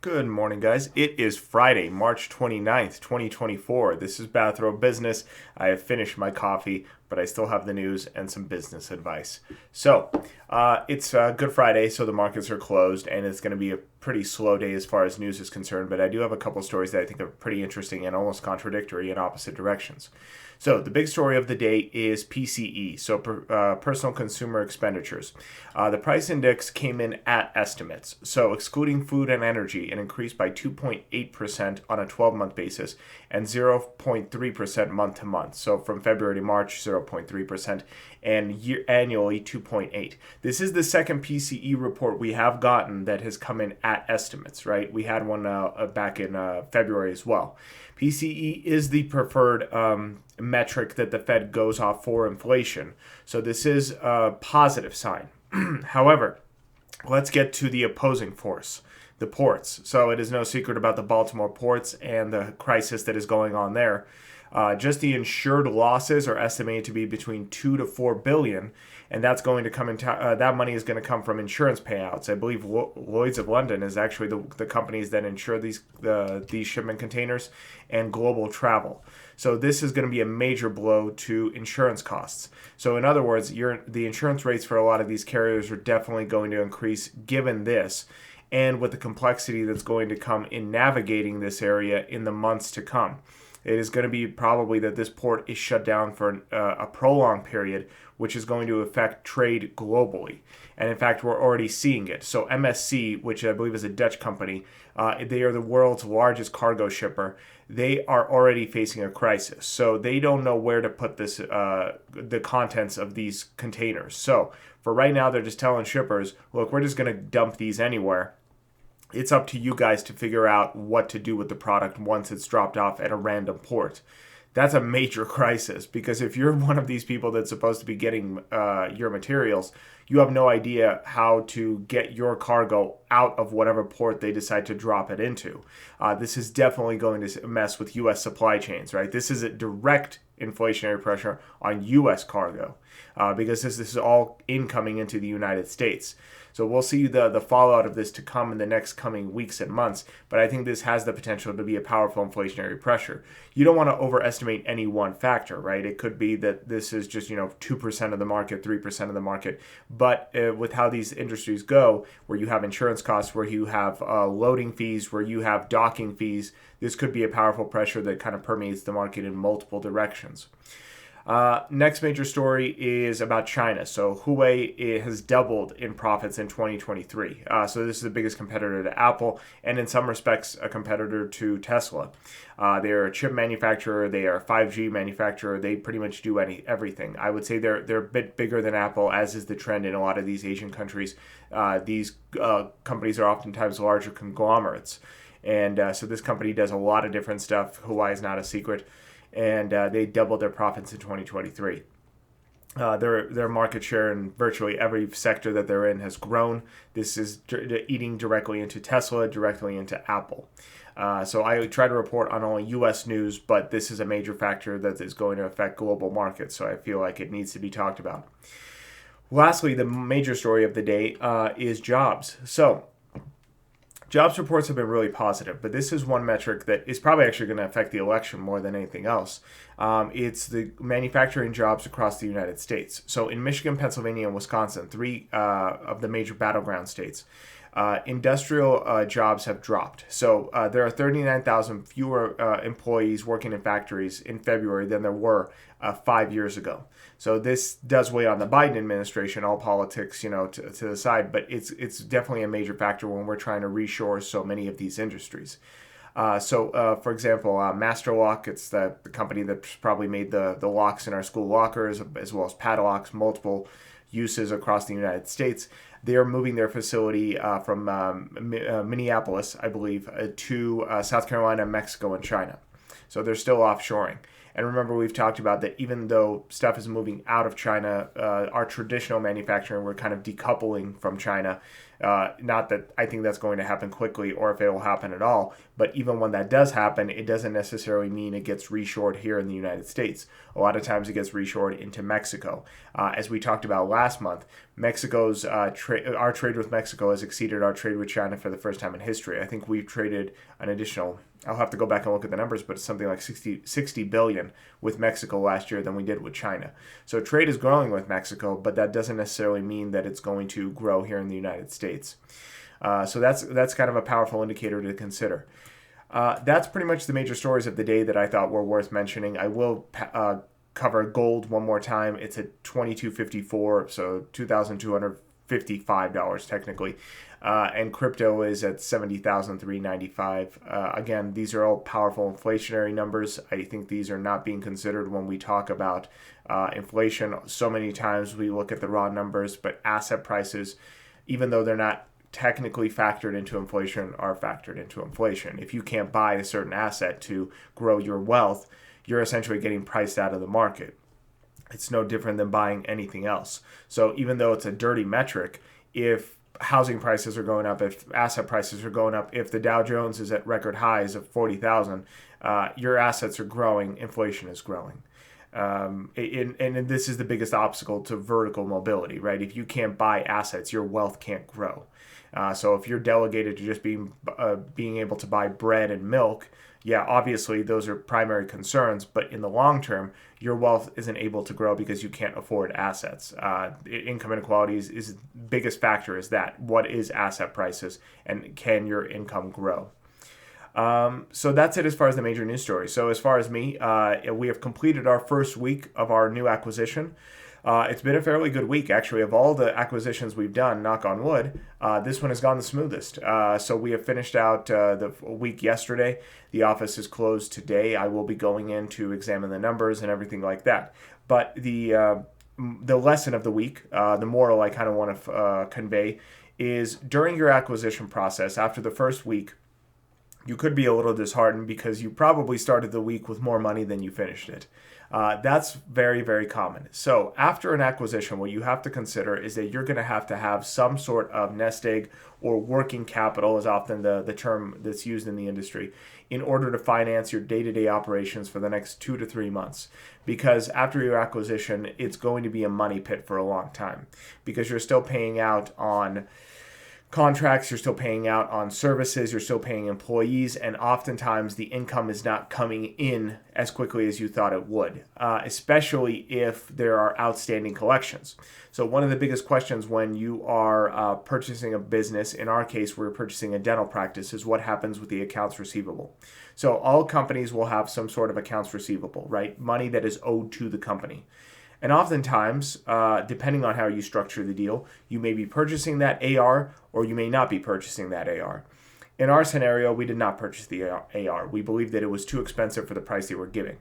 Good morning, guys. It is Friday, March 29th, 2024. This is Bathrobe Business. I have finished my coffee, but I still have the news and some business advice. It's Good Friday, so the markets are closed, and it's going to be a pretty slow day as far as news is concerned, but I do have a couple stories that I think are pretty interesting and almost contradictory in opposite directions. So the big story of the day is PCE, personal consumer expenditures. The price index came in at estimates. So excluding food and energy, it increased by 2.8% on a 12-month basis and 0.3% month to month. So from February to March, 0.3%, and annually 2.8. This is the second PCE report we have gotten that has come in at estimates, right? We had one back in February as well. PCE is the preferred metric that the Fed goes off for inflation. So this is a positive sign. However, let's get to the opposing force, the ports. So it is no secret about the Baltimore ports and the crisis that is going on there. Just the insured losses are estimated to be between 2 to 4 billion, and that's going to come in. That money is going to come from insurance payouts. I believe Lloyd's of London is actually the companies that insure these shipment containers and global travel. So this is going to be a major blow to insurance costs. So in other words, the insurance rates for a lot of these carriers are definitely going to increase given this, and with the complexity that's going to come in navigating this area in the months to come. It is going to be probably that this port is shut down for a prolonged period, which is going to affect trade globally. And in fact, we're already seeing it. So MSC, which I believe is a Dutch company, they are the world's largest cargo shipper. They are already facing a crisis. So they don't know where to put the contents of these containers. So for right now, they're just telling shippers, look, we're just going to dump these anywhere. It's up to you guys to figure out what to do with the product once it's dropped off at a random port. That's a major crisis, because if you're one of these people that's supposed to be getting your materials, you have no idea how to get your cargo out of whatever port they decide to drop it into. This is definitely going to mess with U.S. supply chains, right? This is a direct inflationary pressure on U.S. cargo because this is all incoming into the United States. So we'll see the fallout of this to come in the next coming weeks and months, but I think this has the potential to be a powerful inflationary pressure. You don't want to overestimate any one factor, right? It could be that this is just 2% of the market, 3% of the market, but with how these industries go, where you have insurance costs, where you have loading fees, where you have docking fees, this could be a powerful pressure that kind of permeates the market in multiple directions. Next major story is about China. So Huawei has doubled in profits in 2023. So this is the biggest competitor to Apple, and in some respects a competitor to Tesla. They're a chip manufacturer. They are a 5G manufacturer. They pretty much do everything. I would say they're a bit bigger than Apple, as is the trend in a lot of these Asian countries. These companies are oftentimes larger conglomerates. And so this company does a lot of different stuff. Huawei is not a secret. And they doubled their profits in 2023. Their market share in virtually every sector that they're in has grown. This is eating directly into Tesla, directly into Apple. So I try to report on only U.S. news, but this is a major factor that is going to affect global markets, so I feel like it needs to be talked about. Lastly, the major story of the day is jobs. So jobs reports have been really positive, but this is one metric that is probably actually going to affect the election more than anything else. It's the manufacturing jobs across the United States. So in Michigan, Pennsylvania, and Wisconsin, three of the major battleground states, industrial jobs have dropped. So there are 39,000 fewer employees working in factories in February than there were 5 years ago. So this does weigh on the Biden administration, all politics, to the side, but it's definitely a major factor when we're trying to reshore so many of these industries. For example, Master Lock, it's the company that's probably made the locks in our school lockers, as well as padlocks, multiple uses across the United States. They are moving their facility from Minneapolis, I believe, to South Carolina, Mexico, and China. So they're still offshoring. And remember, we've talked about that even though stuff is moving out of China, our traditional manufacturing, we're kind of decoupling from China. Not that I think that's going to happen quickly or if it will happen at all, but even when that does happen, it doesn't necessarily mean it gets reshored here in the United States. A lot of times it gets reshored into Mexico. As we talked about last month, Mexico's our trade with Mexico has exceeded our trade with China for the first time in history. I think we've traded an additional, I'll have to go back and look at the numbers, but it's something like 60 billion with Mexico last year than we did with China. So trade is growing with Mexico, but that doesn't necessarily mean that it's going to grow here in the United States. So that's kind of a powerful indicator to consider. That's pretty much the major stories of the day that I thought were worth mentioning. I will cover gold one more time. It's at $22.54, so $2,255 technically. And crypto is at $70,395. Again, these are all powerful inflationary numbers. I think these are not being considered when we talk about inflation. So many times we look at the raw numbers, but asset prices, even though they're not technically factored into inflation, are factored into inflation. If you can't buy a certain asset to grow your wealth, you're essentially getting priced out of the market. It's no different than buying anything else. So even though it's a dirty metric, if housing prices are going up, if asset prices are going up, if the Dow Jones is at record highs of 40,000, your assets are growing, inflation is growing. And this is the biggest obstacle to vertical mobility, right? If you can't buy assets, your wealth can't grow. So if you're delegated to just being able to buy bread and milk, yeah, obviously those are primary concerns, but in the long term, your wealth isn't able to grow because you can't afford assets. Income inequality is the biggest factor is that. What is asset prices and can your income grow? So that's it as far as the major news stories. So as far as me, we have completed our first week of our new acquisition. It's been a fairly good week, actually. Of all the acquisitions we've done, knock on wood, this one has gone the smoothest. So we have finished out the week yesterday. The office is closed today. I will be going in to examine the numbers and everything like that. But the lesson of the week, the moral I kind of want to convey, is during your acquisition process, after the first week, you could be a little disheartened because you probably started the week with more money than you finished it. That's very, very common. So after an acquisition, what you have to consider is that you're going to have some sort of nest egg or working capital is often the term that's used in the industry in order to finance your day-to-day operations for the next 2 to 3 months. Because after your acquisition, it's going to be a money pit for a long time because you're still paying out on contracts, you're still paying out on services, you're still paying employees, and oftentimes the income is not coming in as quickly as you thought it would, especially if there are outstanding collections. So one of the biggest questions when you are purchasing a business, in our case, we're purchasing a dental practice, is what happens with the accounts receivable. So all companies will have some sort of accounts receivable, right? Money that is owed to the company. And oftentimes, depending on how you structure the deal, you may be purchasing that AR or you may not be purchasing that AR. In our scenario, we did not purchase the AR. We believed that it was too expensive for the price they were giving.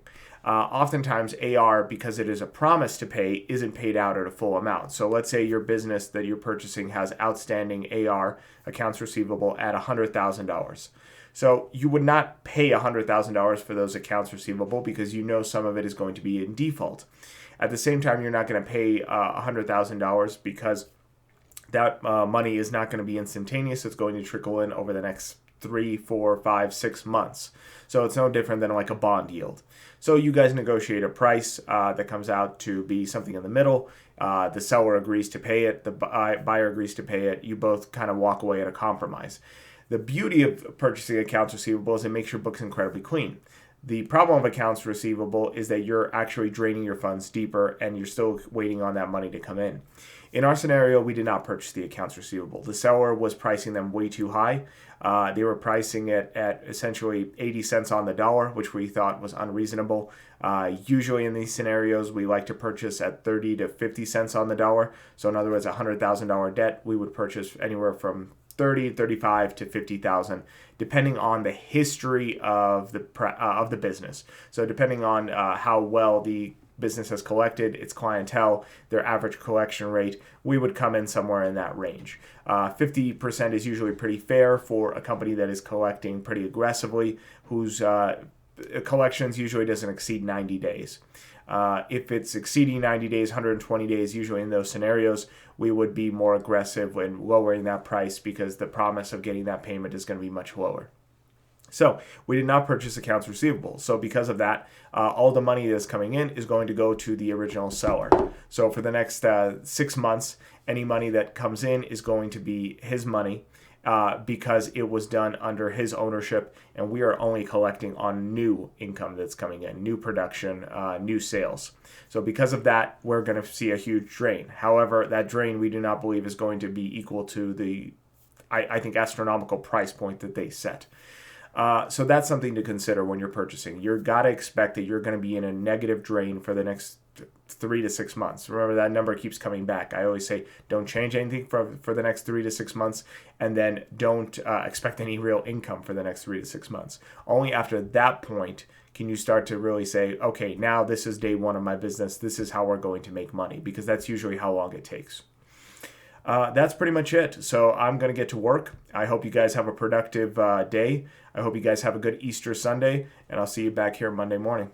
Oftentimes, AR, because it is a promise to pay, isn't paid out at a full amount. So let's say your business that you're purchasing has outstanding AR, accounts receivable, at $100,000. So you would not pay $100,000 for those accounts receivable because you know some of it is going to be in default. At the same time, you're not going to pay $100,000 because that money is not going to be instantaneous. It's going to trickle in over the next 3, 4, 5, 6 months. So it's no different than like a bond yield. So you guys negotiate a price that comes out to be something in the middle. The seller agrees to pay it. The buyer agrees to pay it. You both kind of walk away at a compromise. The beauty of purchasing accounts receivable is it makes your books incredibly clean. The problem of accounts receivable is that you're actually draining your funds deeper and you're still waiting on that money to come in. In our scenario, we did not purchase the accounts receivable. The seller was pricing them way too high. They were pricing it at essentially 80 cents on the dollar, which we thought was unreasonable. Usually in these scenarios, we like to purchase at 30 to 50 cents on the dollar. So in other words, a $100,000 debt, we would purchase anywhere from 30, 35 to 50,000, depending on the history of the business. So depending on how well the business has collected, its clientele, their average collection rate, we would come in somewhere in that range. 50% is usually pretty fair for a company that is collecting pretty aggressively, whose collections usually doesn't exceed 90 days. If it's exceeding 90 days, 120 days, usually in those scenarios, we would be more aggressive when lowering that price because the promise of getting that payment is going to be much lower. So we did not purchase accounts receivable. So because of that, all the money that's coming in is going to go to the original seller. So for the next 6 months, any money that comes in is going to be his money because it was done under his ownership, and we are only collecting on new income that's coming in, new production, new sales. So because of that, we're going to see a huge drain. However, that drain we do not believe is going to be equal to the, I think, astronomical price point that they set. So that's something to consider when you're purchasing. You've got to expect that you're going to be in a negative drain for the next 3 to 6 months. Remember, that number keeps coming back. I always say don't change anything for the next 3 to 6 months, and then don't expect any real income for the next 3 to 6 months. Only after that point can you start to really say, okay, now this is day one of my business. This is how we're going to make money, because that's usually how long it takes. That's pretty much it. So I'm going to get to work. I hope you guys have a productive day. I hope you guys have a good Easter Sunday, and I'll see you back here Monday morning.